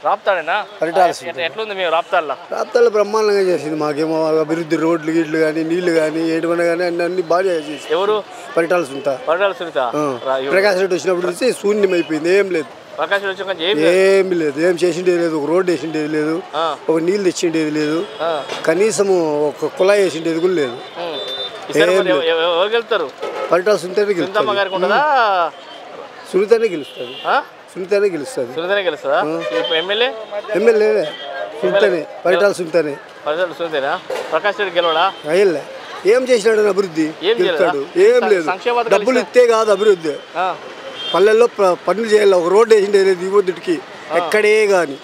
రాప్తాడేనా? ఎట్లుంది మేము రాప్తాడులో బ్రహ్మాండంగా చేసింది. మాకేమో అభివృద్ధి, రోడ్లు గిడ్లు కానీ, నీళ్లు కానీ, ఏడుమన్నా కానీ అన్ని బాగా చేసింది. ఎవరు? పరిటాల సునీత. ప్రకాష్ రెడ్డి వచ్చినప్పుడు నుంచి శూన్యం అయిపోయింది. ఏం లేదు, ఏమి లేదు, ఏం చేసిండేది లేదు. ఒక రోడ్డు వేసిండేది లేదు, ఒక నీళ్ళు తెచ్చిండేది లేదు, కనీసం ఒక కుళాయి వేసిండేది కూడా లేదు. పరిటాల సునీతనే గెలుస్తుంది. సునీతనే గెలుస్తుంది. సునీతనే గెలుస్తుంది. ఎమ్మెల్యే సునీతనే, పరిటాల సునీతనే. ప్రకాష్ రెడ్డి గెలవడా? ఏం చేసినాడు అభివృద్ధి? గెలుస్తాడు. ఏం లేదు, డబ్బులు ఇస్తే కాదు అభివృద్ధి. పల్లెల్లో పనులు చేయాలి. ఒక రోడ్డు వేసిండే లేదు ఈ పొద్దుటికి ఎక్కడే కానీ.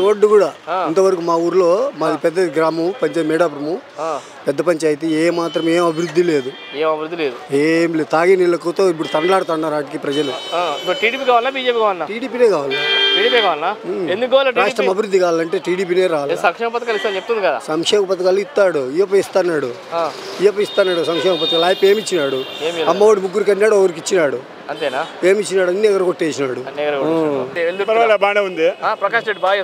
రోడ్డు కూడా ఇంతవరకు మా ఊర్లో, మాది పెద్ద గ్రామం, పంచాయతీ మేడాపురము, పెద్ద పంచాయతీ, ఏం అభివృద్ధి లేదు. ఏం లేదు. తాగే నీళ్ళతో ఇప్పుడు తండ్లాడుతున్నారు వాటికి ప్రజలు. టీడీపీనే కావాలి. రాష్ట్రం అభివృద్ధి కావాలంటే టీడీపీనే రావాలి. సంక్షేమ పథకాలు ఇస్తాడు, ఈయప ఇస్తున్నాడు సంక్షేమ పథకాలు. ఆయన ఏమి ఇచ్చినాడు? అమ్మఒడి ముగ్గురికి అన్నాడు, ఒకరికి ఇచ్చినాడు. అంతేనా? ఏమి ఇచ్చినాడు? అన్ని ఎగర కొట్టేసినాడు. బాగానే ఉంది. ప్రకాష్ రెడ్డి బాగా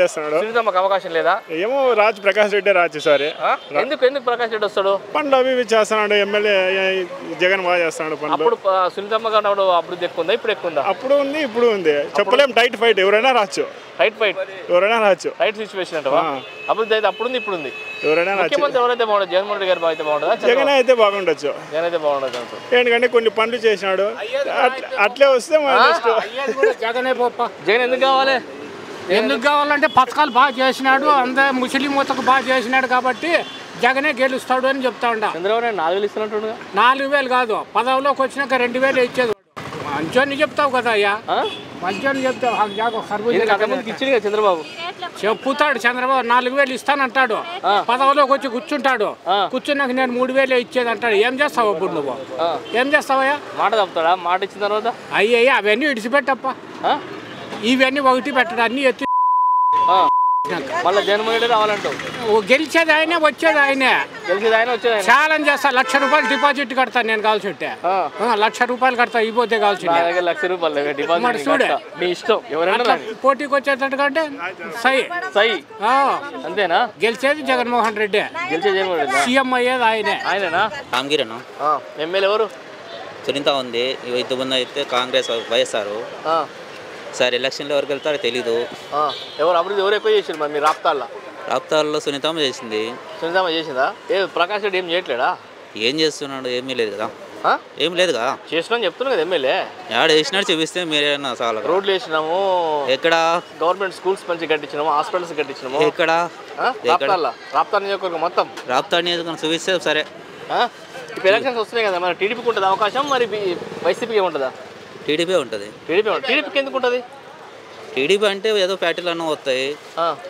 చేస్తున్నాడు. సునీతమ్మకి అవకాశం లేదా? ఏమో ప్రకాష్ రెడ్డి రాజేసారి. ఎందుకు ప్రకాష్ రెడ్డి వస్తాడు? పనులు అవి చేస్తున్నాడు. ఎమ్మెల్యే జగన్ బాగా చేస్తున్నాడు పనులు. అప్పుడు సునీతమ్మ గారు అభివృద్ధి ఎక్కువ ఉందా, ఇప్పుడు ఎక్కువ ఉందా? అప్పుడు ఉంది, ఇప్పుడు ఉంది. చెప్పలేం. టైట్ ఫైట్, ఎవరైనా రావచ్చు. టైట్ సిచ్యువేషన్ అంటే అభివృద్ధి అయితే అప్పుడు ఉంది, ఇప్పుడు ఉంది. ఎవరైనా ముఖ్యమంత్రి ఎవరైతే బాగుంటుంది? జగన్మోహన్ రెడ్డి గారు అయితే బాగుంటుందా? జగన్ అయితే బాగుండొచ్చు. ఎందుకంటే కొన్ని పనులు చేసినాడు, అట్లే వస్తే జగన్ ఎందుకు కావాలంటే పథకాలు బాగా చేసినాడు, అందరూ ముస్లిం యువతకు బాగా చేసినాడు కాబట్టి జగనే గెలుస్తాడు అని చెప్తా ఉంటా. చంద్రబాబు 4,000 ఇస్తున్నట్టు. 4,000 కాదు, పదవిలోకి వచ్చినాక 2,000 ఇచ్చేది. మంచోని చెప్తావు కదా అయ్యా, మంచోని చెప్తావు. చంద్రబాబు చెప్పుతాడు. చంద్రబాబు 4,000 ఇస్తానంటాడు, పదవిలోకి వచ్చి కూర్చున్నాక నేను 3,000 ఇచ్చేది అంటాడు. ఏం చేస్తావు అప్పుడు? నువ్వు ఏం చేస్తావయ్యా? మాట చెప్తాడా? మాట ఇచ్చిన తర్వాత అయ్యయ్యా అవన్నీ ఇడిచిపెట్టప్ప. ఇవన్నీ ఒకటి పెట్టడు, అన్ని ఎత్తి మళ్ళీ జగన్మోహన్ రెడ్డి రావాలంటావు. గెలిచేది ఆయనే, వచ్చేది ఆయనే. ఛాలెంజ్ చేస్తా. 1,00,000 రూపాయలు డిపాజిట్ కడతాను నేను కావాల్సి ఉంటే. 1,00,000 రూపాయలు కడతా, ఇపోతే కావాల్సి పోటీకి వచ్చేటట్టుకంటే అంతేనా? గెలిచేది జగన్మోహన్ రెడ్డి, సీఎం అయ్యేది ఆయనేనా? ఎమ్మెల్యే ఎవరు? సునీత ఉంది. ఇంతకుముందు అయితే కాంగ్రెస్, వైఎస్ఆర్. సార్ ఎలక్షన్లో ఎవరికి వెళ్తారో తెలీదు. ఎవరు అభివృద్ధి ఎవరు ఎక్కువ చేసారు మరి? రాప్తాడులో సునీతమ్మ చేసింది. సునీతమ్మ చేసిందా? ప్రకాష్ రెడ్డి ఏం చేయట్లేడా? ఏం చేస్తున్నాడు? ఏమీ లేదు కదా. చేసినా చెప్తున్నా కదా. ఎమ్మెల్యే వేసినాడు చూపిస్తే మీరేనా? చాలా రోడ్లు వేసినాము. ఎక్కడ? గవర్నమెంట్ స్కూల్స్ మంచి కట్టించినాము, హాస్పిటల్స్ కట్టించినాము. ఎక్కడ? రాప్తాడు నియోజకవర్గం మొత్తం. రాప్తాడు నియోజకవర్గం చూపిస్తే సరే. ఇప్పుడు ఎలక్షన్స్ వస్తున్నాయి కదా, మరి టీడీపీకి ఉంటుంది అవకాశం, మరి వైసీపీకి ఉంటుందా? టీడీపీ ఉంటుంది. టీడీపీకి ఎందుకు ఉంటుంది? టీడీపీ అంటే ఏదో పార్టీలు అన్నీ వస్తాయి.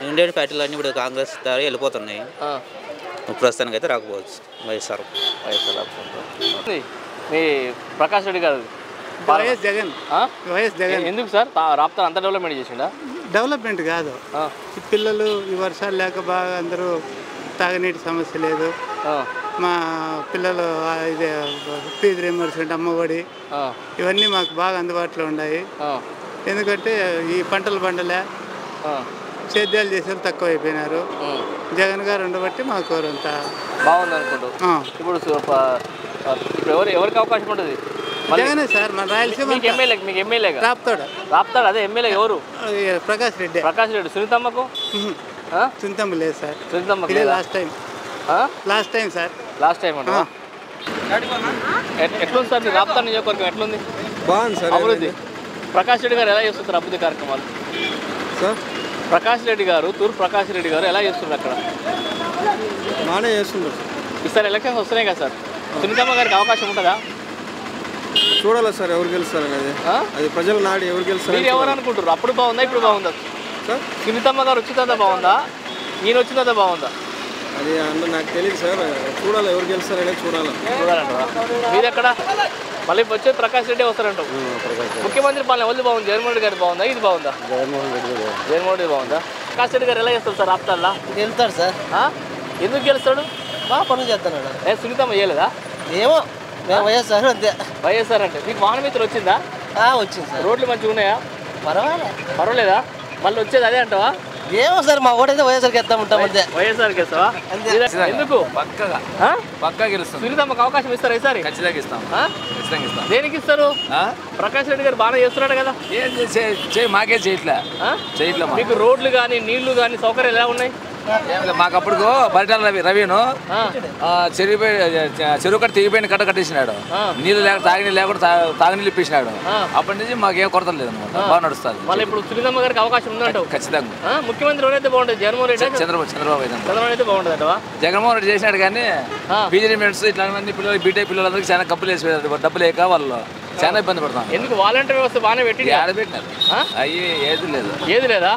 ఇండియన్ పార్టీలు అన్నీ ఇప్పుడు కాంగ్రెస్ దారి వెళ్ళిపోతున్నాయి. ప్రస్తుతానికి అయితే రాకపోవచ్చు. వైఎస్ఆర్ మీ ప్రకాష్ రెడ్డి గారు జగన్ ఎందుకు సార్ రాప్తాడు అంత డెవలప్మెంట్ చేసిండా? డెవలప్మెంట్ కాదు, పిల్లలు ఈ వర్షాలు లేక బాగా అందరూ తాగునీటి సమస్య లేదు. మా పిల్లలు ఇదే ఫీజు రీయింబర్స్మెంట్, అమ్మఒడి, ఇవన్నీ మాకు బాగా అందుబాటులో ఉన్నాయి. ఎందుకంటే ఈ పంటలే సేద్యాలు చేసేది తక్కువ అయిపోయినారు. జగన్ గారు ఉండబట్టి మాకు అంతా బాగుంది అనుకుంటూ. ఇప్పుడు ఎవరికి అవకాశం ఉంటుంది? జగనే సార్. మన రాయలసీమ మీకు ఎమ్మెల్యే రాప్తాడు. అదే ఎమ్మెల్యే ఎవరు? ప్రకాష్ రెడ్డి. సునీతమ్మకు? సునీతమ్మ లేదు సార్. సునీతమ్మకు లాస్ట్ టైం సార్. అంటావా? ఎట్లుంది సార్ మీ రాప్తాడు నియోజకవర్గం? ఎట్లుంది? బాగుంది సార్ అభివృద్ధి. ప్రకాష్ రెడ్డి గారు ఎలా చేస్తున్నారు అభివృద్ధి కార్యక్రమాలు? ప్రకాష్ రెడ్డి గారు, తూర్పు ప్రకాష్ రెడ్డి గారు ఎలా చేస్తున్నారు అక్కడ? బాగానే చేస్తున్నారు. ఈసారి ఎలక్షన్స్ వస్తున్నాయి కదా సార్, సునీతమ్మ గారికి అవకాశం ఉంటుందా? చూడాలి సార్ ఎవరు గెలుస్తారు అనేది. అది ప్రజల నాడు, ఎవరు గెలుస్తారు? మీరు ఎవరు అనుకుంటారు? అప్పుడు బాగుందా, ఇప్పుడు బాగుందా? సునీతమ్మ గారు వచ్చిందా బాగుందా, ఈయన వచ్చిందా బాగుందా? అది నాకు తెలియదు సార్. చూడాలి ఎవరు గెలుస్తారు అనేది చూడాలంటారా? మీరు ఎక్కడ మళ్ళీ వచ్చే ప్రకాష్ రెడ్డి వస్తారంటావు. ముఖ్యమంత్రి పాలన ఎవరు బాగుంది? జగన్మోహన్ రెడ్డి గారు బాగుందా, ఇది బాగుందా? జగన్మోహన్ రెడ్డి బాగుందా? ప్రకాష్ రెడ్డి గారు ఎలా చేస్తారు సార్ రాప్తాడులా? గెలుస్తాడు సార్. ఎందుకు గెలుస్తాడు? బాగా పనులు చేస్తున్నాడు. సునీతమ్మ చేయలేదా? ఏమో వైఎస్ఆర్ అంతే. వైఎస్ఆర్ అంటే మీకు వాహన మిత్రులు వచ్చిందా? వచ్చింది సార్. రోడ్లు మంచిగా ఉన్నాయా? పర్వాలేదా? మళ్ళీ వచ్చేది అదే అంటావా? ఏమో సార్ మా ఓటైతే వైఎస్ఆర్కి వేస్తాం ఉంటాం అంతే. వైఎస్ఆర్కి వేస్తావా? ఎందుకు? పక్కా గెలుస్తాం. సునీతమ్మకి అవకాశం ఇస్తారు ఈసారి? ఖచ్చితంగా ఇస్తాం. ఖచ్చితంగా ఇస్తాం. దేనికి ఇస్తారు? ప్రకాష్ రెడ్డి గారు బాగా చేస్తున్నాడు కదా. మాకే చేయట్లే. మీకు రోడ్లు కానీ నీళ్లు కానీ సౌకర్యాలు ఎలా ఉన్నాయి? మాకు అప్పుడు బరిటాల రవిను చెరువు కట్ట తెగిపోయిన కట్ట కట్టేసినాడు. నీళ్ళు లేక తాగినీళ్ళు లేకుండా తాగునీళ్ళు ఇప్పించినాడు. అప్పటి నుంచి మాకేం కొరత లేదు అనమాట. బాగా నడుస్తుంది. మళ్ళీ ఇప్పుడు సునీతమ్మ గారికి అవకాశం ఉందంటావు? ఖచ్చితంగా. ముఖ్యమంత్రి ఎవరైతే బాగుంటుంది? జగన్మోహన్ రెడ్డి, చంద్రబాబు అయితే బాగుంటుంది అంటవా? జగన్మోహన్ రెడ్డి చేసినాడు కానీ బీజేపీ మెంబర్స్ ఇట్లా మంది పిల్లలు బీటెక్ పిల్లలందరికీ చాలా కప్పులు వేసిపోయారు. డబ్బులు లేక వాళ్ళు చాలా ఇబ్బంది పడతాం. ఎందుకు వాలంటీర్ వ్యవస్థ బాగానే పెట్టి ఆడబెట్టినారు. అయ్యి ఏది లేదా? ఏది లేదా?